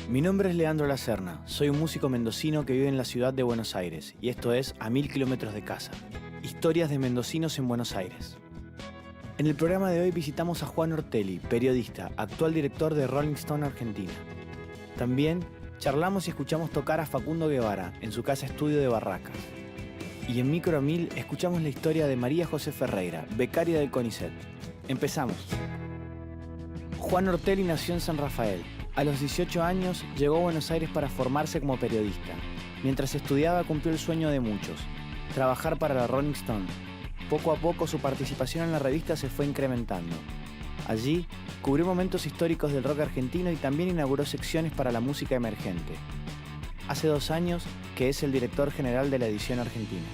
Mi nombre es Leandro Lacerna, soy un músico mendocino que vive en la ciudad de Buenos Aires y esto es A 1000 kilómetros de casa, historias de mendocinos en Buenos Aires. En el programa de hoy visitamos a Juan Ortelli, periodista, actual director de Rolling Stone Argentina. También charlamos y escuchamos tocar a Facundo Guevara en su casa estudio de Barracas. Y en Micro a 1000 escuchamos la historia de María José Ferreira, becaria del CONICET. Empezamos. Juan Ortelli nació en San Rafael. A los 18 años llegó a Buenos Aires para formarse como periodista. Mientras estudiaba cumplió el sueño de muchos, trabajar para la Rolling Stone. Poco a poco su participación en la revista se fue incrementando. Allí cubrió momentos históricos del rock argentino y también inauguró secciones para la música emergente. Hace 2 años que es el director general de la edición argentina.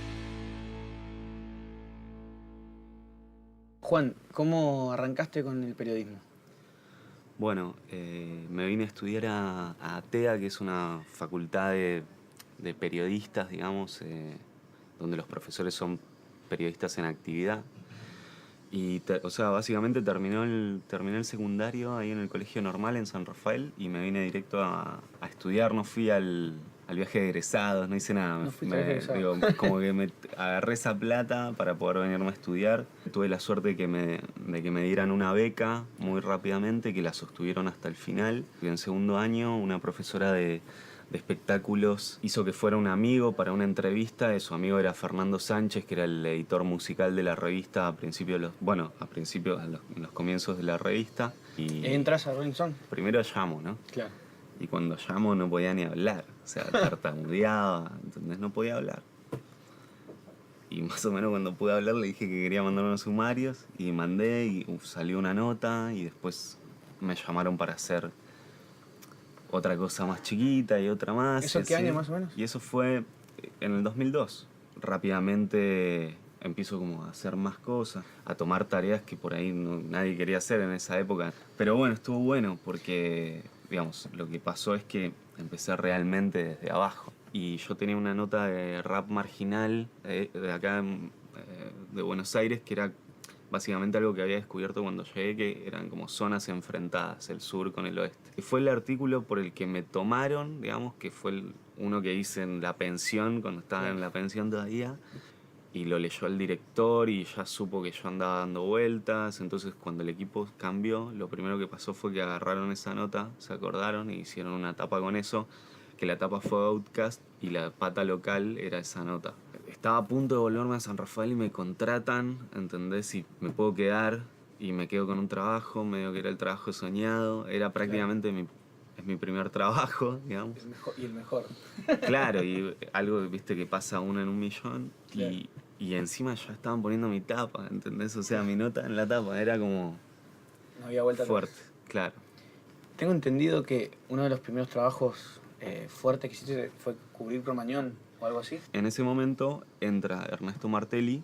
Juan, ¿cómo arrancaste con el periodismo? Bueno, me vine a estudiar a ATEA, que es una facultad de periodistas, digamos, donde los profesores son periodistas en actividad. Y, básicamente terminé el secundario ahí en el Colegio Normal en San Rafael y me vine directo a estudiar. No fui al viaje de egresados, no hice nada. Como que me agarré esa plata para poder venirme a estudiar. Tuve la suerte de que me dieran una beca muy rápidamente, que la sostuvieron hasta el final. Y en segundo año una profesora de espectáculos hizo que fuera un amigo para una entrevista. Su amigo era Fernando Sánchez, que era el editor musical de la revista en los comienzos de la revista. Y ¿Entras a Rolling Stone? Primero llamo, ¿no? Claro. Y cuando llamo no podía ni hablar, o sea, tartamudeaba, ¿entendés? No podía hablar. Y más o menos cuando pude hablar le dije que quería mandar unos sumarios y mandé y salió una nota y después me llamaron para hacer otra cosa más chiquita y otra más. ¿Eso qué año más o menos? Y eso fue en el 2002. Rápidamente empiezo como a hacer más cosas, a tomar tareas que por ahí nadie quería hacer en esa época. Pero bueno, estuvo bueno porque, digamos, lo que pasó es que empecé realmente desde abajo. Y yo tenía una nota de rap marginal de acá de Buenos Aires, que era básicamente algo que había descubierto cuando llegué, que eran como zonas enfrentadas, el sur con el oeste. Y fue el artículo por el que me tomaron, digamos, que fue uno que hice en la pensión, cuando estaba en la pensión todavía, y lo leyó el director y ya supo que yo andaba dando vueltas. Entonces cuando el equipo cambió, lo primero que pasó fue que agarraron esa nota, se acordaron y hicieron una tapa con eso, que la tapa fue Outcast y la pata local era esa nota. Estaba a punto de volverme a San Rafael y me contratan, ¿entendés? Y me puedo quedar y me quedo con un trabajo, medio que era el trabajo soñado. Era prácticamente mi primer trabajo, digamos. Y el mejor. Claro, y algo, viste, que pasa uno en un millón. Claro. Y encima ya estaban poniendo mi tapa, ¿entendés? O sea, mi nota en la tapa era como... No había vuelta fuerte, atrás. Claro. Tengo entendido que uno de los primeros trabajos fuertes que hiciste fue cubrir Cromañón o algo así. En ese momento entra Ernesto Martelli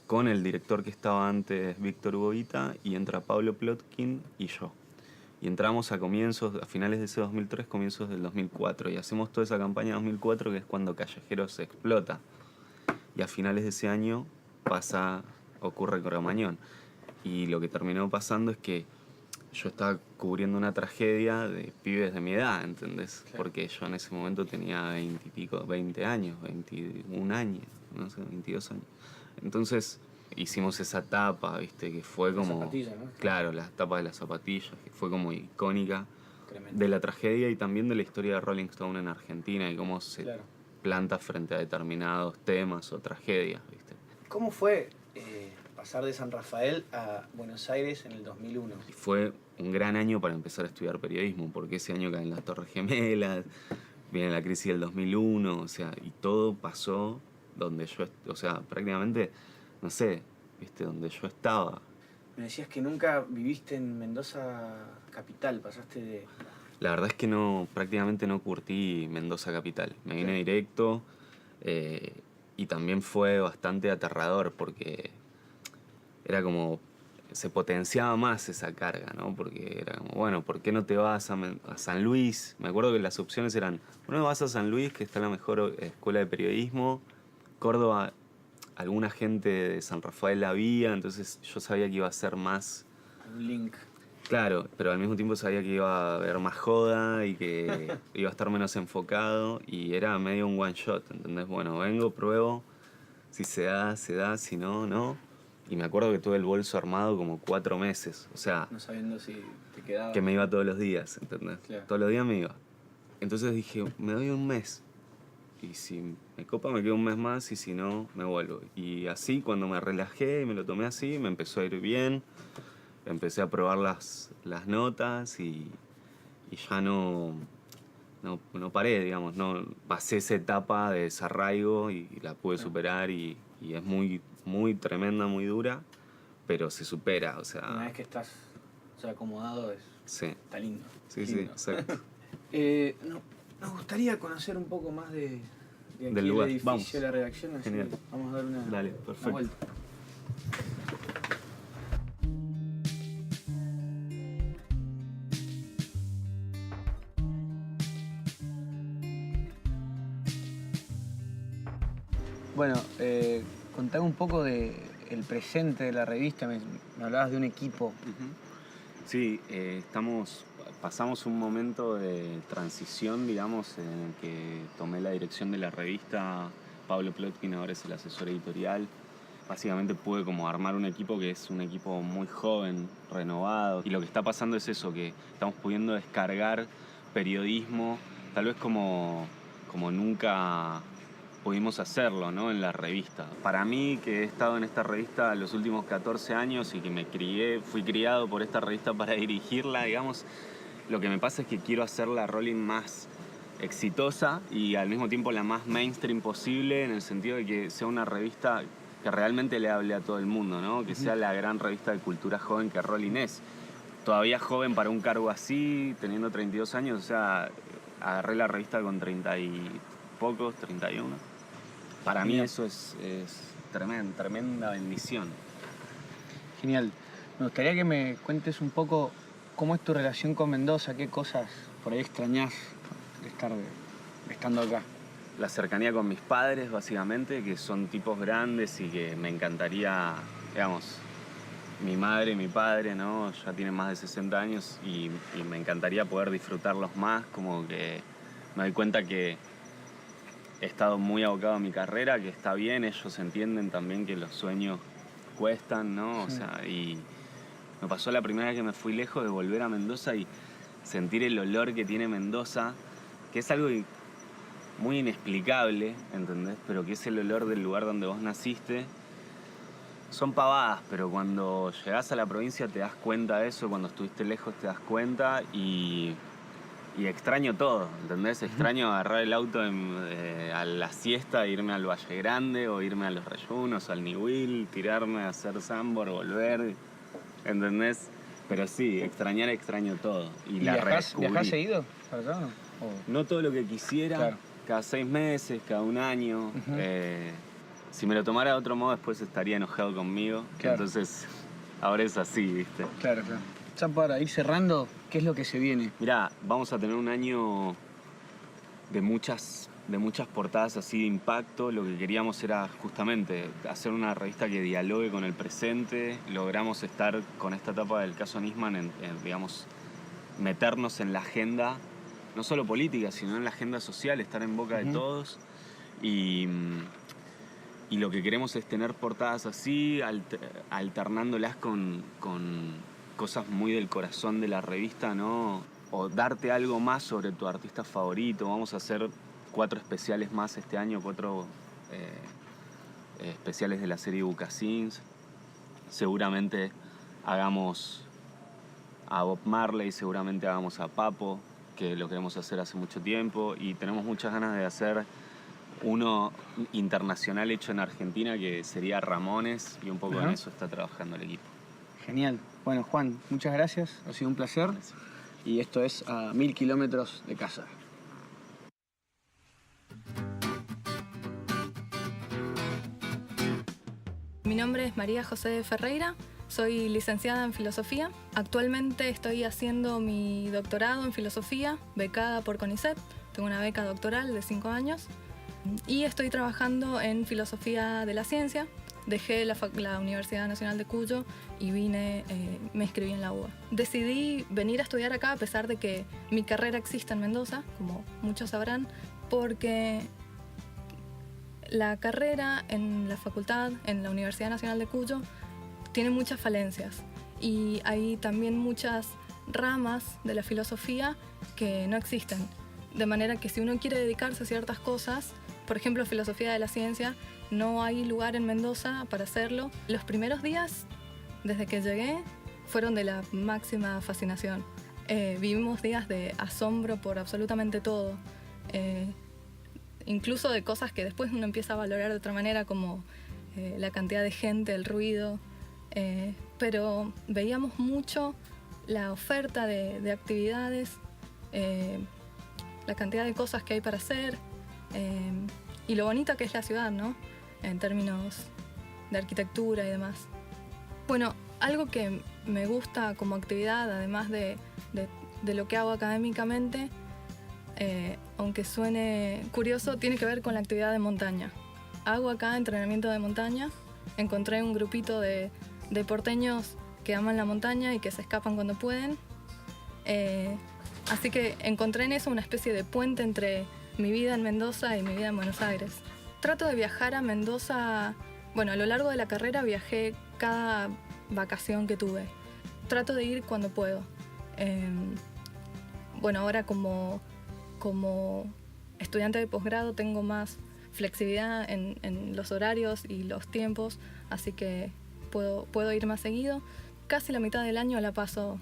con el director que estaba antes, Víctor Hugovita, y entra Pablo Plotkin y yo. Y entramos a finales de ese 2003, comienzos del 2004, y hacemos toda esa campaña 2004, que es cuando Callejeros explota. Y a finales de ese año ocurre Cromañón. Y lo que terminó pasando es que yo estaba cubriendo una tragedia de pibes de mi edad, ¿entendés? Claro. Porque yo en ese momento tenía 20 años, 21 años, no sé, 22 años. Entonces hicimos esa tapa, ¿viste? Que fue como... La zapatilla, ¿no? Claro, la tapa de las zapatillas, que fue como icónica. Tremendo. De la tragedia y también de la historia de Rolling Stone en Argentina y cómo se planta frente a determinados temas o tragedias, ¿viste? ¿Cómo fue pasar de San Rafael a Buenos Aires en el 2001? Y fue un gran año para empezar a estudiar periodismo, porque ese año caen las Torres Gemelas, viene la crisis del 2001, o sea, y todo pasó donde yo, o sea, prácticamente, no sé, ¿viste? Donde yo estaba. Me decías que nunca viviste en Mendoza capital, pasaste de... La verdad es que prácticamente no curtí Mendoza capital, me vine directo y también fue bastante aterrador porque era como... se potenciaba más esa carga, ¿no? Porque era como, bueno, ¿por qué no te vas a San Luis? Me acuerdo que las opciones eran, bueno, vas a San Luis, que está la mejor escuela de periodismo, Córdoba, alguna gente de San Rafael la había, entonces yo sabía que iba a ser más... Un link. Claro, pero al mismo tiempo sabía que iba a haber más joda y que iba a estar menos enfocado y era medio un one shot, ¿entendés? Bueno, vengo, pruebo, si se da, se da, si no, no. Y me acuerdo que tuve el bolso armado como 4 meses, o sea, No sabiendo si te quedaba. que me iba todos los días, ¿entendés? Claro. Todos los días me iba. Entonces dije, me doy un mes. Y si me copa, me quedo un mes más y si no, me vuelvo. Y así, cuando me relajé y me lo tomé así, me empezó a ir bien. Empecé a probar las notas y ya no paré, digamos. No, pasé esa etapa de desarraigo y la pude superar y es muy, muy tremenda, muy dura, pero se supera, o sea... Una vez que estás acomodado, Sí, está lindo. sí, Lindo. sí, exacto. Nos gustaría conocer un poco más de aquí, Del lugar. edificio, Vamos. de la redacción. Así Genial. que vamos a dar Dale, una perfecto. vuelta. Bueno, contame un poco del presente de la revista. Me hablabas de un equipo. Sí, pasamos un momento de transición, digamos, en el que tomé la dirección de la revista. Pablo Plotkin ahora es el asesor editorial. Básicamente pude como armar un equipo que es un equipo muy joven, renovado. Y lo que está pasando es eso, que estamos pudiendo descargar periodismo, tal vez como nunca pudimos hacerlo, ¿no? En la revista. Para mí, que he estado en esta revista los últimos 14 años y que fui criado por esta revista para dirigirla, digamos, lo que me pasa es que quiero hacer la Rolling más exitosa y al mismo tiempo la más mainstream posible, en el sentido de que sea una revista que realmente le hable a todo el mundo, ¿no? Que sea la gran revista de cultura joven que Rolling es. Todavía joven para un cargo así, teniendo 32 años, o sea, agarré la revista con 30 y pocos, 31. Para mí eso es tremenda bendición. Genial. Me gustaría que me cuentes un poco cómo es tu relación con Mendoza, qué cosas por ahí extrañás de estar estando acá. La cercanía con mis padres, básicamente, que son tipos grandes y que me encantaría, digamos, mi madre y mi padre, ¿no? Ya tienen más de 60 años y me encantaría poder disfrutarlos más, como que me doy cuenta que he estado muy abocado a mi carrera, que está bien, ellos entienden también que los sueños cuestan, ¿no? Sí. O sea, y me pasó la primera vez que me fui lejos de volver a Mendoza y sentir el olor que tiene Mendoza, que es algo muy inexplicable, ¿entendés? Pero que es el olor del lugar donde vos naciste. Son pavadas, pero cuando llegás a la provincia te das cuenta de eso, cuando estuviste lejos te das cuenta y extraño todo, ¿entendés? Extraño agarrar el auto a la siesta, irme al Valle Grande o irme a Los Reyunos, al Niwil, tirarme a hacer sambor, volver, ¿entendés? Pero sí, extraño todo. Y la redescubrí. ¿Viajás seguido para allá o no? No todo lo que quisiera, Claro. cada 6 meses, cada un año. Si me lo tomara de otro modo, después estaría enojado conmigo. Claro. Entonces, ahora es así, ¿viste? Claro. Ya para ir cerrando, ¿qué es lo que se viene? Mirá, vamos a tener un año de muchas portadas así de impacto. Lo que queríamos era justamente hacer una revista que dialogue con el presente. Logramos estar con esta etapa del caso Nisman, digamos, meternos en la agenda, no solo política, sino en la agenda social, estar en boca de todos. Y lo que queremos es tener portadas así, alternándolas con cosas muy del corazón de la revista, ¿no? O darte algo más sobre tu artista favorito. Vamos a hacer 4 especiales más este año, 4 especiales de la serie Bucasins. Seguramente hagamos a Bob Marley, seguramente hagamos a Papo, que lo queremos hacer hace mucho tiempo, y tenemos muchas ganas de hacer uno internacional hecho en Argentina, que sería Ramones, y un poco en eso está trabajando el equipo. Genial. Bueno, Juan, muchas gracias. Ha sido un placer. Gracias. Y esto es a 1000 kilómetros de casa. Mi nombre es María José Ferreira, soy licenciada en Filosofía. Actualmente estoy haciendo mi doctorado en Filosofía, becada por CONICET. Tengo una beca doctoral de 5 años. Y estoy trabajando en filosofía de la ciencia. Dejé la Universidad Nacional de Cuyo y me inscribí en la UBA. Decidí venir a estudiar acá a pesar de que mi carrera existe en Mendoza, como muchos sabrán, porque la carrera en la facultad, en la Universidad Nacional de Cuyo, tiene muchas falencias y hay también muchas ramas de la filosofía que no existen. De manera que si uno quiere dedicarse a ciertas cosas, por ejemplo, filosofía de la ciencia, no hay lugar en Mendoza para hacerlo. Los primeros días, desde que llegué, fueron de la máxima fascinación. Vivimos días de asombro por absolutamente todo. Incluso de cosas que después uno empieza a valorar de otra manera, como la cantidad de gente, el ruido. Pero veíamos mucho la oferta de actividades, la cantidad de cosas que hay para hacer y lo bonita que es la ciudad, ¿no? En términos de arquitectura y demás. Bueno, algo que me gusta como actividad, además de lo que hago académicamente, aunque suene curioso, tiene que ver con la actividad de montaña. Hago acá entrenamiento de montaña. Encontré un grupito de porteños que aman la montaña y que se escapan cuando pueden. Así que encontré en eso una especie de puente entre mi vida en Mendoza y mi vida en Buenos Aires. Trato de viajar a Mendoza, bueno, a lo largo de la carrera viajé cada vacación que tuve. Trato de ir cuando puedo. Bueno, ahora como estudiante de posgrado tengo más flexibilidad en los horarios y los tiempos, así que puedo ir más seguido. Casi la mitad del año la paso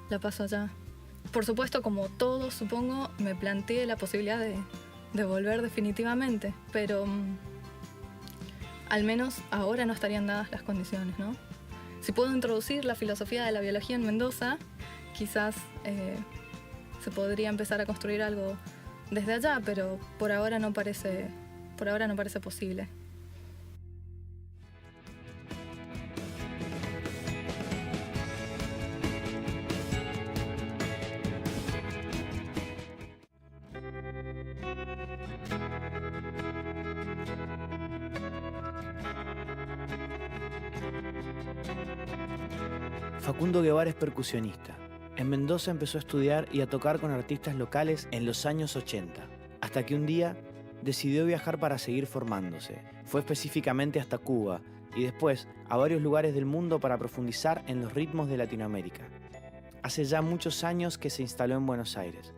allá. Por supuesto, como todos, supongo, me planteé la posibilidad de volver definitivamente, pero al menos ahora no estarían dadas las condiciones, ¿no? Si puedo introducir la filosofía de la biología en Mendoza, quizás se podría empezar a construir algo desde allá, pero por ahora no parece posible. Facundo Guevara es percusionista. En Mendoza empezó a estudiar y a tocar con artistas locales en los años 80, hasta que un día decidió viajar para seguir formándose. Fue específicamente hasta Cuba y después a varios lugares del mundo para profundizar en los ritmos de Latinoamérica. Hace ya muchos años que se instaló en Buenos Aires.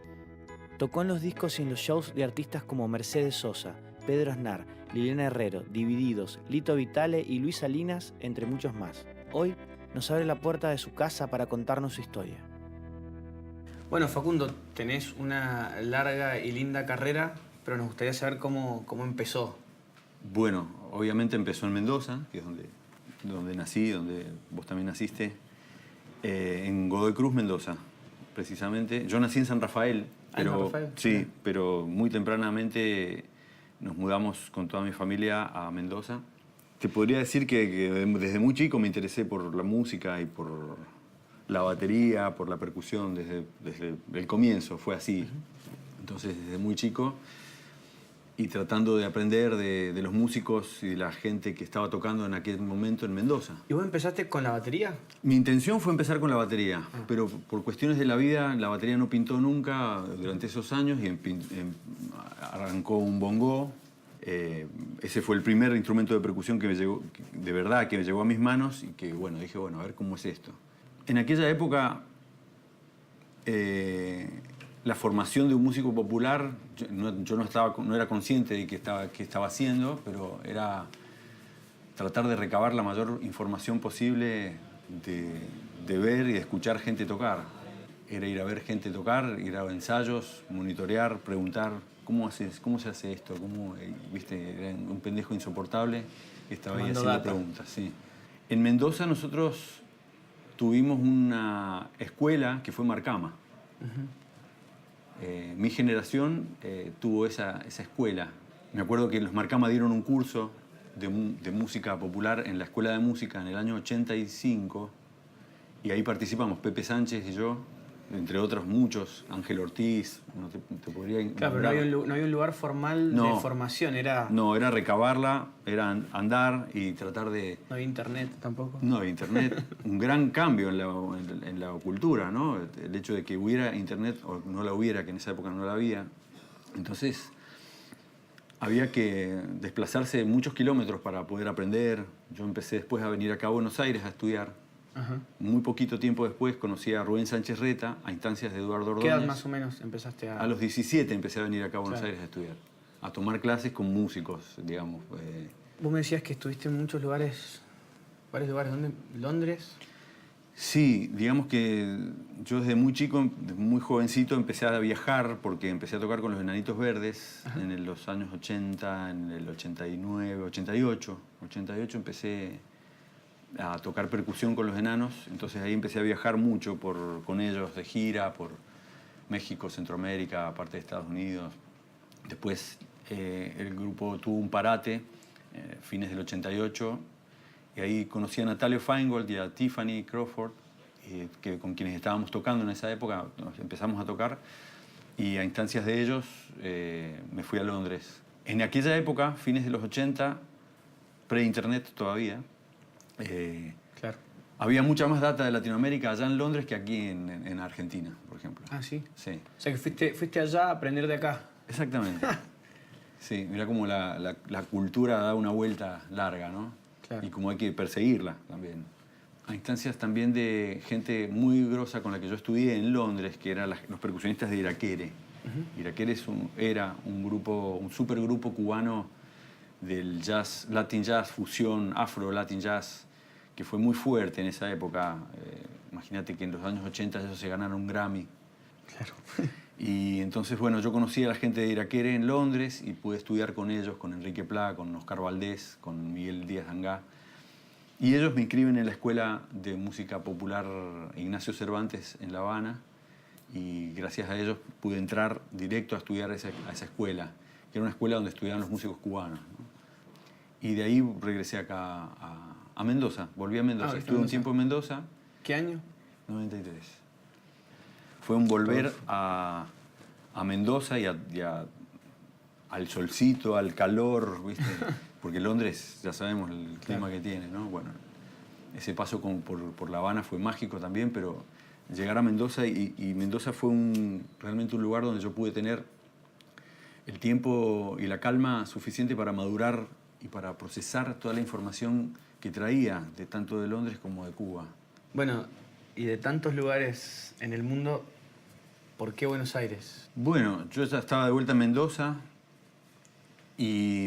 Tocó en los discos y en los shows de artistas como Mercedes Sosa, Pedro Aznar, Liliana Herrero, Divididos, Lito Vitale y Luis Salinas, entre muchos más. Hoy nos abre la puerta de su casa para contarnos su historia. Bueno, Facundo, tenés una larga y linda carrera, pero nos gustaría saber cómo empezó. Bueno, obviamente empezó en Mendoza, que es donde nací, donde vos también naciste, en Godoy Cruz, Mendoza, precisamente. Yo nací en San Rafael, pero, ¿En San Rafael? sí, pero muy tempranamente nos mudamos con toda mi familia a Mendoza. Te podría decir que desde muy chico me interesé por la música y por la batería, por la percusión, desde el comienzo, fue así. Entonces, desde muy chico, y tratando de aprender de los músicos y de la gente que estaba tocando en aquel momento en Mendoza. ¿Y vos empezaste con la batería? Mi intención fue empezar con la batería, pero por cuestiones de la vida, la batería no pintó nunca durante esos años y arrancó un bongó. Ese fue el primer instrumento de percusión que me llegó, de verdad, que me llegó a mis manos y que, bueno, dije, bueno, a ver cómo es esto. En aquella época, la formación de un músico popular, yo no era consciente de qué estaba haciendo, pero era tratar de recabar la mayor información posible de ver y de escuchar gente tocar. Era ir a ver gente tocar, ir a ensayos, monitorear, preguntar ¿cómo se hace esto? ¿Viste? Era un pendejo insoportable que estaba ahí haciendo preguntas. Sí. En Mendoza nosotros tuvimos una escuela que fue Marcama. Mi generación tuvo esa escuela. Me acuerdo que los Marcama dieron un curso de música popular en la Escuela de Música en el año 85 y ahí participamos Pepe Sánchez y yo entre otros muchos, Ángel Ortiz, no te podría Claro, pero no había un lugar formal de formación, era... No, era recabarla, era andar y tratar de... No había internet tampoco. No había internet. Un gran cambio en la cultura, ¿no? El hecho de que hubiera internet o no la hubiera, que en esa época no la había. Entonces, había que desplazarse muchos kilómetros para poder aprender. Yo empecé después a venir acá a Buenos Aires a estudiar. Ajá. Muy poquito tiempo después conocí a Rubén Sánchez Reta, a instancias de Eduardo Ordóñez. ¿Qué edad más o menos empezaste a...? A los 17 empecé a venir acá a Buenos Claro. Aires a estudiar, a tomar clases con músicos, digamos. Vos me decías que estuviste en muchos lugares, varios lugares, ¿dónde? ¿Londres? Sí, digamos que yo desde muy chico, muy jovencito, empecé a viajar porque empecé a tocar con los Enanitos Verdes. Ajá. En los años 80, en el 89, 88. 88 empecé a tocar percusión con los enanos, entonces ahí empecé a viajar mucho con ellos de gira por México, Centroamérica, parte de Estados Unidos. Después el grupo tuvo un parate, fines del 88, y ahí conocí a Natalio Feingold y a Tiffany Crawford, con quienes estábamos tocando en esa época, nos empezamos a tocar, y a instancias de ellos me fui a Londres. En aquella época, fines de los 80, pre-internet todavía, Claro. había mucha más data de Latinoamérica allá en Londres que aquí en Argentina, por ejemplo. Ah, ¿sí? Sí, O sea que fuiste allá a aprender de acá. exactamente. Sí, mira cómo la cultura da una vuelta larga, ¿no? Claro. Y cómo hay que perseguirla también. A instancias también de gente muy grosa con la que yo estudié en Londres, que eran los percusionistas de Irakere. Irakere era un supergrupo cubano del jazz, Latin jazz, fusión, afro-Latin jazz, que fue muy fuerte en esa época. Imagínate que en los años 80 ellos se ganaron un Grammy. Claro. Y entonces, bueno, yo conocí a la gente de Irakere en Londres y pude estudiar con ellos, con Enrique Pla, con Oscar Valdés, con Miguel Díaz Angá. Y ellos me inscriben en la Escuela de Música Popular Ignacio Cervantes en La Habana, y gracias a ellos pude entrar directo a estudiar a esa escuela, que era una escuela donde estudiaban los músicos cubanos, ¿no? Y de ahí regresé acá a Mendoza, volví a Mendoza. Ah, Estuve un tiempo en Mendoza. ¿Qué año? 93. Fue un volver a Mendoza y al solcito, al calor, ¿viste? Porque Londres, ya sabemos el clima que tiene, ¿no? Bueno, ese paso por La Habana fue mágico también, pero llegar a Mendoza y Mendoza fue realmente un lugar donde yo pude tener el tiempo y la calma suficiente para madurar y para procesar toda la información que traía, tanto de Londres como de Cuba. Bueno, y de tantos lugares en el mundo, ¿por qué Buenos Aires? Bueno, yo ya estaba de vuelta en Mendoza y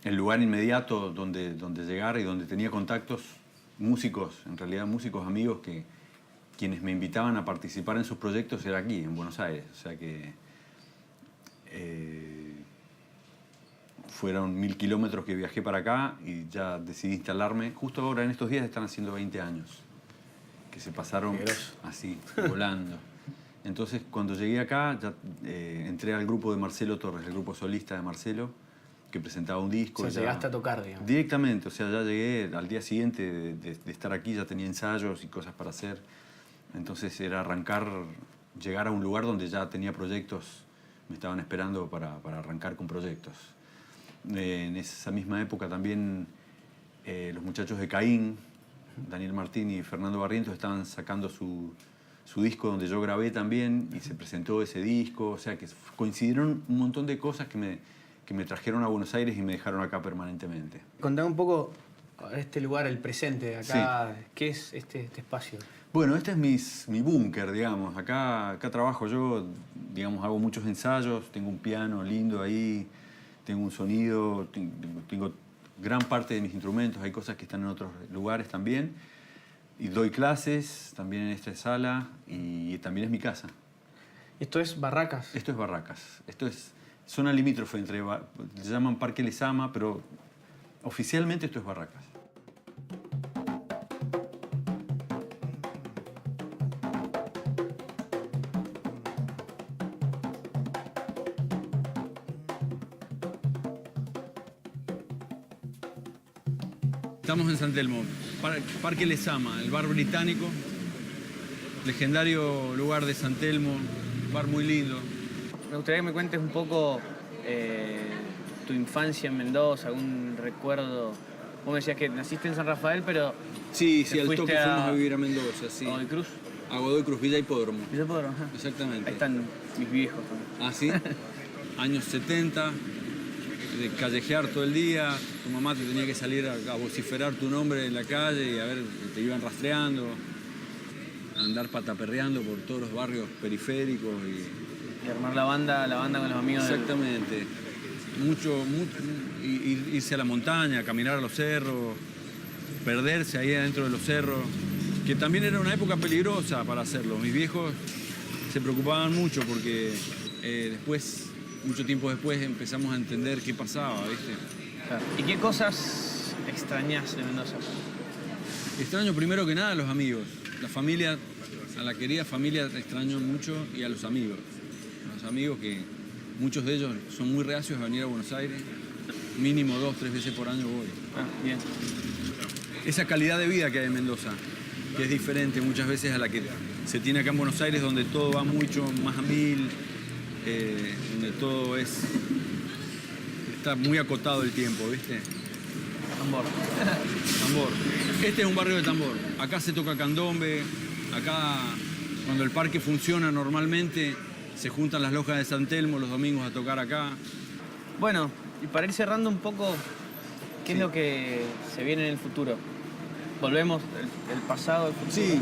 el lugar inmediato donde llegar y donde tenía contactos, músicos, en realidad músicos amigos quienes me invitaban a participar en sus proyectos era aquí, en Buenos Aires. O sea que fueron 1000 kilómetros que viajé para acá y ya decidí instalarme. Justo ahora, en estos días, están haciendo 20 años, que se pasaron así, volando. Entonces, cuando llegué acá, ya entré al grupo de Marcelo Torres, el grupo solista de Marcelo, que presentaba un disco. O sea, llegaste a tocar, digamos. Directamente, o sea, ya llegué al día siguiente de estar aquí, ya tenía ensayos y cosas para hacer. Entonces era llegar a un lugar donde ya tenía proyectos, me estaban esperando para arrancar con proyectos. En esa misma época también los muchachos de Caín, Daniel Martín y Fernando Barrientos, estaban sacando su disco donde yo grabé también y se presentó ese disco. O sea que coincidieron un montón de cosas que me trajeron a Buenos Aires y me dejaron acá permanentemente. Contame un poco este lugar, el presente de acá. Sí. ¿Qué es este espacio? Bueno, este es mi búnker, digamos. Acá trabajo yo, digamos, hago muchos ensayos, tengo un piano lindo ahí, tengo un sonido, tengo gran parte de mis instrumentos, hay cosas que están en otros lugares también. Y doy clases también en esta sala y también es mi casa. ¿Esto es Barracas? Esto es Barracas. Esto es zona limítrofe entre... Se llaman Parque Lezama, pero oficialmente esto es Barracas. Estamos en San Telmo, Parque Lezama, el bar británico. legendario lugar de San Telmo, un bar muy lindo. Me gustaría que me cuentes un poco tu infancia en Mendoza, algún recuerdo. Vos me decías que naciste en San Rafael, pero Sí, ¿Te al fuiste toque a- fuimos a vivir a Mendoza, sí. a Godoy Cruz. A Godoy Cruz, Villa Hipódromo. Villa Podrón, ajá. Exactamente. Ahí están mis viejos también. Ah, sí. Años 70, de callejear todo el día. Tu mamá te tenía que salir a vociferar tu nombre en la calle y a ver, te iban rastreando. A andar pataperreando por todos los barrios periféricos. Y armar la banda con los amigos. Exactamente. Irse a la montaña, caminar a los cerros, perderse ahí adentro de los cerros, que también era una época peligrosa para hacerlo. Mis viejos se preocupaban mucho porque después, mucho tiempo después, empezamos a entender qué pasaba, ¿viste? Claro. ¿Y qué cosas extrañas de Mendoza? Extraño primero que nada a los amigos, la familia, a la querida familia extraño mucho y a los amigos. Los amigos que muchos de ellos son muy reacios a venir a Buenos Aires, mínimo 2 o 3 veces por año voy. Ah, bien. Esa calidad de vida que hay en Mendoza, que es diferente muchas veces a la que se tiene acá en Buenos Aires, donde todo va mucho más a mil, donde todo está muy acotado el tiempo, ¿viste? Tambor. Tambor. Este es un barrio de tambor. Acá se toca candombe, acá cuando el parque funciona normalmente se juntan las lojas de San Telmo los domingos a tocar acá. Bueno, y para ir cerrando un poco, ¿qué es Sí. lo que se viene en el futuro? Volvemos, el pasado, el futuro. Sí.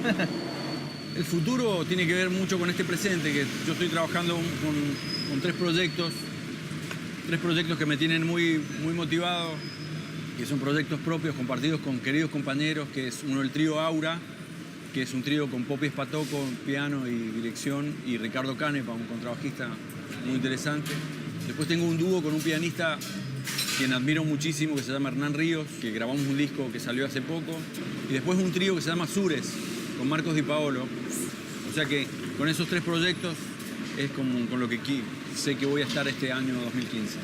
El futuro tiene que ver mucho con este presente, que yo estoy trabajando con 3 proyectos que me tienen muy motivado, que son proyectos propios, compartidos con queridos compañeros, que es uno el trío Aura, que es un trío con Popi Espatoco, piano y dirección, y Ricardo Canepa, un contrabajista muy interesante. Después tengo un dúo con un pianista quien admiro muchísimo, que se llama Hernán Ríos, que grabamos un disco que salió hace poco. Y después un trío que se llama Sures, con Marcos Di Paolo. O sea que con esos 3 proyectos es con lo que sé que voy a estar este año 2015,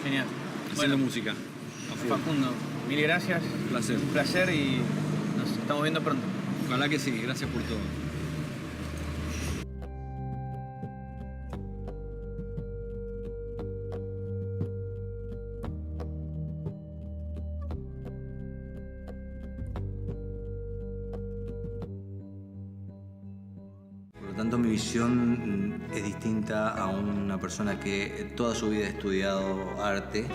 Genial. haciendo Bueno, música. A full. Facundo, mil gracias. Un placer. Un placer y nos estamos viendo pronto. Ojalá que sí, gracias por todo. Por lo tanto, mi visión es distinta a una persona que toda su vida ha estudiado arte.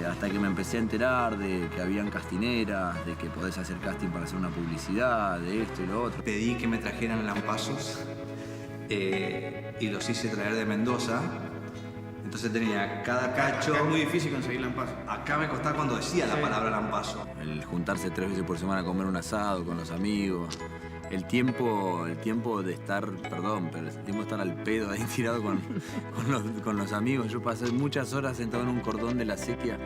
Hasta que me empecé a enterar de que habían castineras, de que podés hacer casting para hacer una publicidad, de esto y lo otro. Pedí que me trajeran lampazos y los hice traer de Mendoza. Entonces tenía cada cacho... Es muy difícil conseguir lampazos. Acá me costaba cuando decía la palabra lampazo. El juntarse 3 veces por semana a comer un asado con los amigos. El tiempo de estar, perdón, pero el tiempo de estar al pedo ahí tirado con los amigos. Yo pasé muchas horas sentado en un cordón de la sequía.